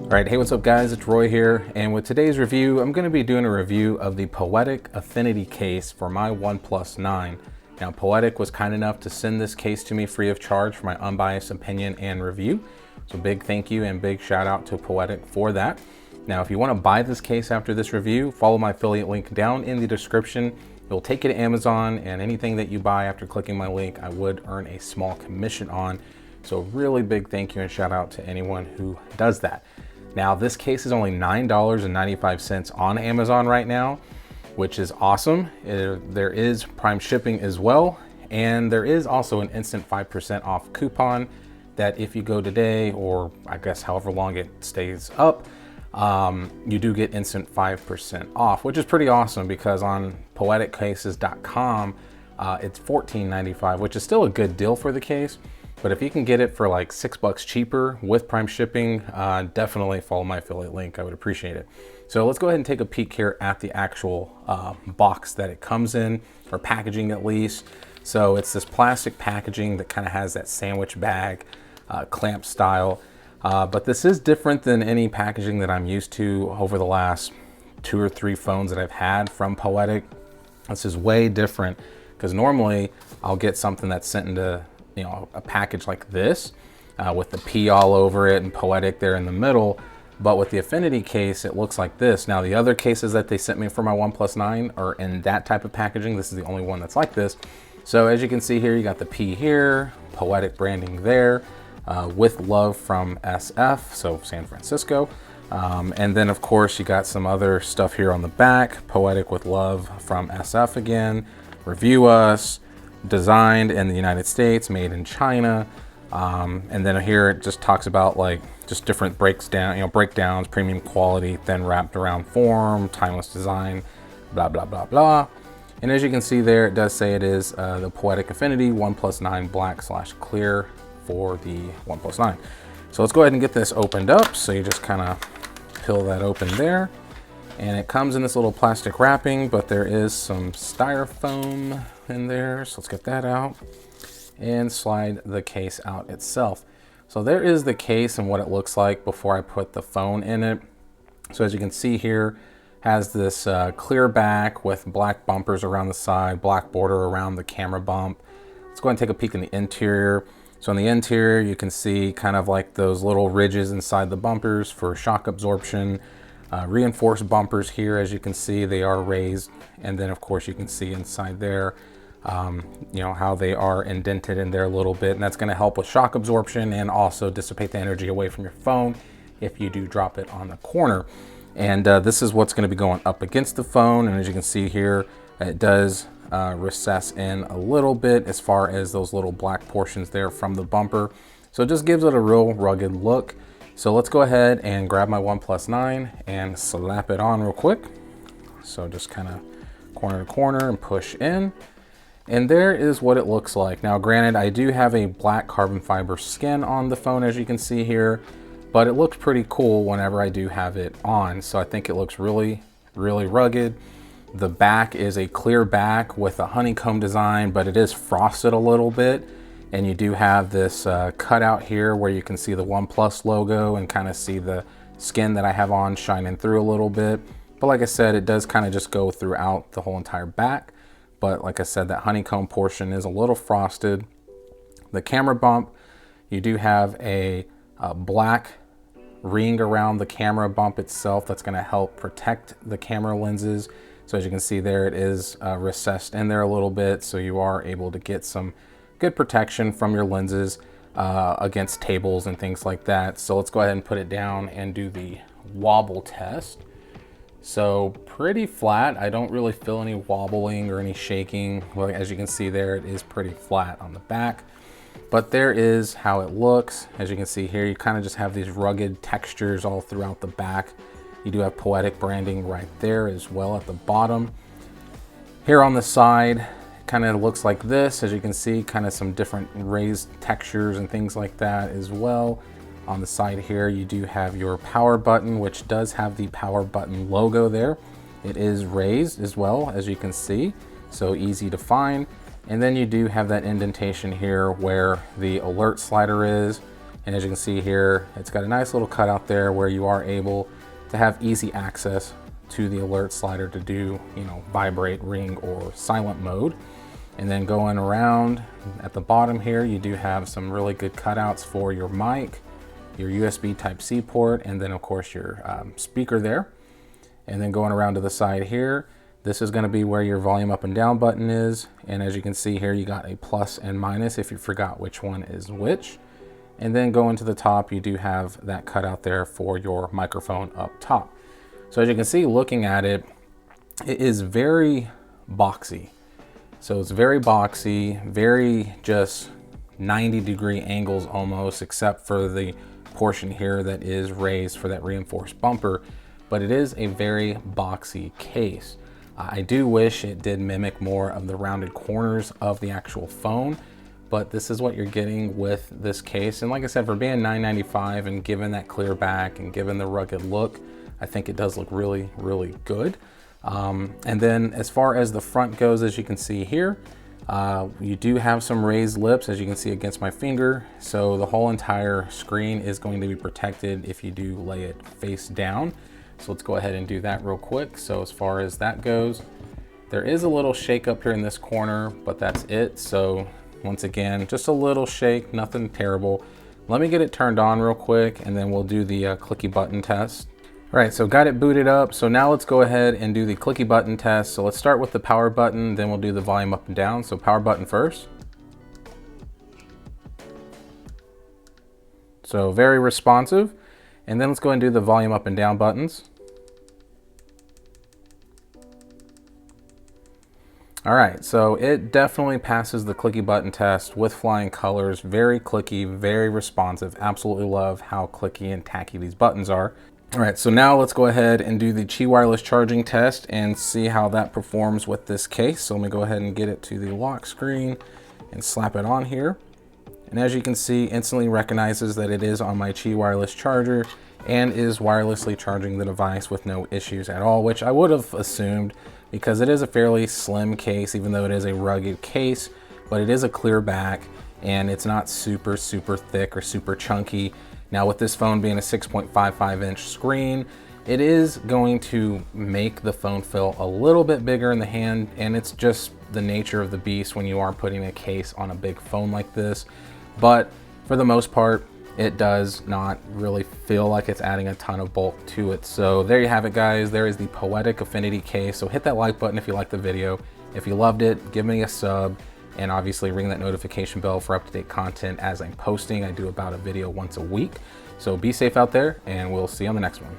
All right, hey, what's up guys? It's Roy here, and with today's review, I'm going to be doing a review of the Poetic Affinity case for my OnePlus 9. Now, Poetic was kind enough to send this case to me free of charge for my unbiased opinion and review. So big thank you and big shout out to Poetic for that. Now, if you want to buy this case after this review, follow my affiliate link down in the description. It'll take you to Amazon, and anything that you buy after clicking my link, I would earn a small commission on. So really big thank you and shout out to anyone who does that. Now, this case is only $9.95 on Amazon right now, which is awesome. There is Prime shipping as well, and there is also an instant 5% off coupon that if you go today, or I guess however long it stays up, you do get instant 5% off, which is pretty awesome because on poeticcases.com, it's $14.95, which is still a good deal for the case. But if you can get it for like $6 cheaper with Prime shipping, definitely follow my affiliate link. I would appreciate it. So let's go ahead and take a peek here at the actual box that it comes in, or packaging at least. So it's this plastic packaging that kind of has that sandwich bag clamp style. But this is different than any packaging that I'm used to over the last 2 or 3 phones that I've had from Poetic. This is way different because normally I'll get something that's sent into a package like this with the P all over it and Poetic there in the middle. But with the Affinity case, it looks like this. Now, the other cases that they sent me for my OnePlus 9 are in that type of packaging. This is the only one that's like this. So as you can see here, you got the P here, Poetic branding there, with love from SF, so San Francisco. And then of course you got some other stuff here on the back, Poetic with love from SF again, review us, designed in the United States, made in China. And then here it just talks about like just different breakdowns, premium quality, then wrapped around form, timeless design, blah, blah, blah, blah. And as you can see there, it does say it is the Poetic Affinity OnePlus 9 black/clear for the OnePlus 9. So let's go ahead and get this opened up. So you just kind of peel that open there. And it comes in this little plastic wrapping, but there is some styrofoam in there. So let's get that out and slide the case out itself. So there is the case and what it looks like before I put the phone in it. So as you can see here, has this clear back with black bumpers around the side, black border around the camera bump. Let's go ahead and take a peek in the interior. So in the interior, you can see kind of like those little ridges inside the bumpers for shock absorption. Reinforced bumpers here, as you can see, they are raised. And then of course you can see inside there, how they are indented in there a little bit. And that's gonna help with shock absorption and also dissipate the energy away from your phone if you do drop it on the corner. And this is what's gonna be going up against the phone. And as you can see here, it does recess in a little bit as far as those little black portions there from the bumper. So it just gives it a real rugged look. So let's go ahead and grab my OnePlus 9 and slap it on real quick. So just kind of corner to corner and push in. And there is what it looks like. Now, granted, I do have a black carbon fiber skin on the phone, as you can see here, but it looks pretty cool whenever I do have it on. So I think it looks really, really rugged. The back is a clear back with a honeycomb design, but it is frosted a little bit. And you do have this cutout here where you can see the OnePlus logo and kind of see the skin that I have on shining through a little bit. But like I said, it does kind of just go throughout the whole entire back. But like I said, that honeycomb portion is a little frosted. The camera bump, you do have a black ring around the camera bump itself that's going to help protect the camera lenses. So as you can see there, it is recessed in there a little bit, so you are able to get some good protection from your lenses against tables and things like that. So let's go ahead and put it down and do the wobble test. So pretty flat. I don't really feel any wobbling or any shaking. Well, as you can see there, it is pretty flat on the back. But there is how it looks. As you can see here, you kind of just have these rugged textures all throughout the back. You do have Poetic branding right there as well at the bottom. Here on the side, kind of looks like this. As you can see, kind of some different raised textures and things like that as well. On the side here, you do have your power button, which does have the power button logo there. It is raised as well, as you can see, so easy to find. And then you do have that indentation here where the alert slider is, And as you can see here, it's got a nice little cutout there where you are able to have easy access to the alert slider to do, you know, vibrate, ring, or silent mode. And then going around at the bottom here, you do have some really good cutouts for your mic, your USB Type-C port, and then of course your speaker there. And then going around to the side here, this is going to be where your volume up and down button is. And as you can see here, you got a plus and minus if you forgot which one is which. And then going to the top, you do have that cutout there for your microphone up top. So as you can see, looking at it, it is very boxy. So it's very boxy, very just 90-degree angles almost, except for the portion here that is raised for that reinforced bumper. But it is a very boxy case. I do wish it did mimic more of the rounded corners of the actual phone, but this is what you're getting with this case. And like I said, for being $9.95 and given that clear back and given the rugged look, I think it does look really, really good. And then as far as the front goes, as you can see here, you do have some raised lips, as you can see against my finger. So the whole entire screen is going to be protected if you do lay it face down. So let's go ahead and do that real quick. So as far as that goes, there is a little shake up here in this corner, but that's it. So once again, just a little shake, nothing terrible. Let me get it turned on real quick and then we'll do the clicky button test. All right, so got it booted up. So now let's go ahead and do the clicky button test. So let's start with the power button, then we'll do the volume up and down. So power button first. So very responsive. And then let's go and do the volume up and down buttons. All right, so it definitely passes the clicky button test with flying colors. Very clicky, very responsive. Absolutely love how clicky and tacky these buttons are. All right, so now let's go ahead and do the Qi wireless charging test and see how that performs with this case. So let me go ahead and get it to the lock screen and slap it on here. And as you can see, instantly recognizes that it is on my Qi wireless charger and is wirelessly charging the device with no issues at all, which I would have assumed because it is a fairly slim case, even though it is a rugged case, but it is a clear back and it's not super, super thick or super chunky. Now with this phone being a 6.55 inch screen, it is going to make the phone feel a little bit bigger in the hand, and it's just the nature of the beast when you are putting a case on a big phone like this. But for the most part, it does not really feel like it's adding a ton of bulk to it. So there you have it, guys. There is the Poetic Affinity case. So hit that like button if you liked the video. If you loved it, give me a sub, and obviously ring that notification bell for up-to-date content as I'm posting. I do about a video once a week. So be safe out there, and we'll see you on the next one.